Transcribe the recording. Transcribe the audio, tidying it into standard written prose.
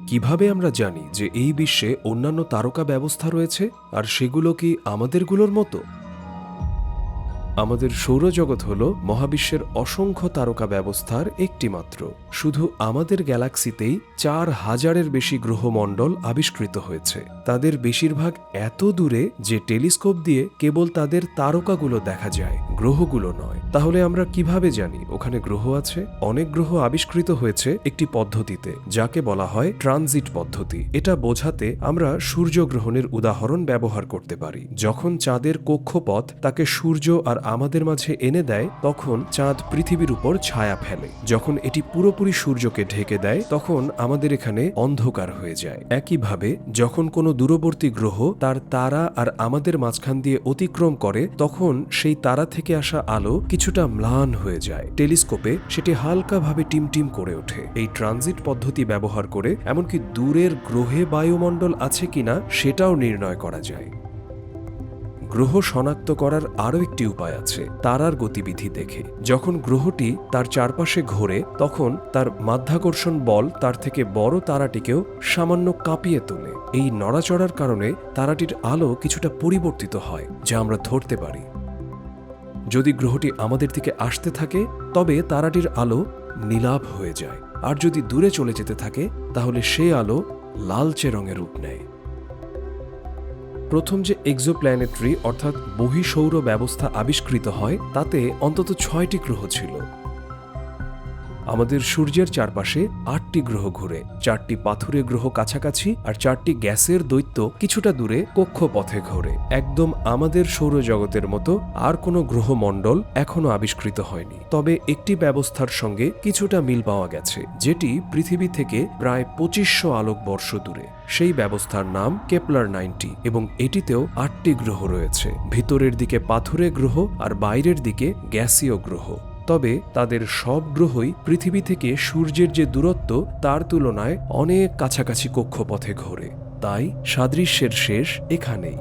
কিভাবে আমরা জানি যে এই বিশ্বে অন্যান্য তারকা ব্যবস্থা রয়েছে আর সেগুলো কি আমাদেরগুলোর মতো? আমাদের সৌরজগৎ হল মহাবিশ্বের অসংখ্য তারকা ব্যবস্থার একটি মাত্র। শুধু আমাদের গ্যালাক্সিতেই ৪,০০০-এর বেশি গ্রহমণ্ডল আবিষ্কৃত হয়েছে। তাদের বেশিরভাগ এত দূরে যে টেলিস্কোপ দিয়ে কেবল তাদের তারকাগুলো দেখা যায়, গ্রহগুলো নয়। তাহলে আমরা কিভাবে জানি ওখানে গ্রহ আছে? অনেক গ্রহ আবিষ্কৃত হয়েছে একটি পদ্ধতিতে, যাকে বলা হয় ট্রানজিট পদ্ধতি। এটা বোঝাতে আমরা সূর্যগ্রহণের উদাহরণ ব্যবহার করতে পারি। যখন চাঁদের কক্ষপথ তাকে সূর্য আর আমাদের মাঝে এনে দেয়, তখন চাঁদ পৃথিবীর উপর ছায়া ফেলে। যখন এটি পুরোপুরি সূর্যকে ঢেকে দেয়, তখন আমাদের এখানে অন্ধকার হয়ে যায়। একইভাবে যখন কোনো দূরবর্তী গ্রহ তার তারা আর আমাদের মাঝখান দিয়ে অতিক্রম করে, তখন সেই তারা থেকে আসা আলো কিছুটা ম্লান হয়ে যায়। টেলিস্কোপে সেটি হালকাভাবে টিমটিম করে ওঠে। এই ট্রানজিট পদ্ধতি ব্যবহার করে এমনকি দূরের গ্রহে বায়ুমণ্ডল আছে কিনা সেটাও নির্ণয় করা যায়। গ্রহ শনাক্ত করার আরও একটি উপায় আছে, তারার গতিবিধি দেখে। যখন গ্রহটি তার চারপাশে ঘোরে, তখন তার মাধ্যাকর্ষণ বল তার থেকে বড় তারাটিকেও সামান্য কাঁপিয়ে তোলে। এই নড়াচড়ার কারণে তারাটির আলো কিছুটা পরিবর্তিত হয়, যা আমরা ধরতে পারি। যদি গ্রহটি আমাদের দিকে আসতে থাকে, তবে তারাটির আলো নীলাভ হয়ে যায়, আর যদি দূরে চলে যেতে থাকে, তাহলে সে আলো লালচে রঙের রূপ নেয়। প্রথম যে এক্সোপ্ল্যানেটারি অর্থাৎ বহিঃসৌর ব্যবস্থা আবিষ্কৃত হয়, তাতে অন্তত ৬টি গ্রহ ছিল। আমাদের সূর্যের চারপাশে ৮টি গ্রহ ঘুরে, ৪টি পাথুরে গ্রহ কাছাকাছি আর ৪টি গ্যাসের দৈত্য কিছুটা দূরে কক্ষপথে ঘোরে। একদম আমাদের সৌরজগতের মতো আর কোনো গ্রহমণ্ডল এখনো আবিষ্কৃত হয়নি। তবে একটি ব্যবস্থার সঙ্গে কিছুটা মিল পাওয়া গেছে, যেটি পৃথিবী থেকে প্রায় ২৫০০ আলোকবর্ষ দূরে। সেই ব্যবস্থার নাম কেপলার 90 এবং এটিতেও ৮টি গ্রহ রয়েছে। ভিতরের দিকে পাথুরে গ্রহ আর বাইরের দিকে গ্যাসীয় গ্রহ। তবে তাদের সব গ্রহই পৃথিবী থেকে সূর্যের যে দূরত্ব, তার তুলনায় অনেক কাছাকাছি কক্ষপথে ঘোরে। তাই সাদৃশ্যের শেষ এখানেই।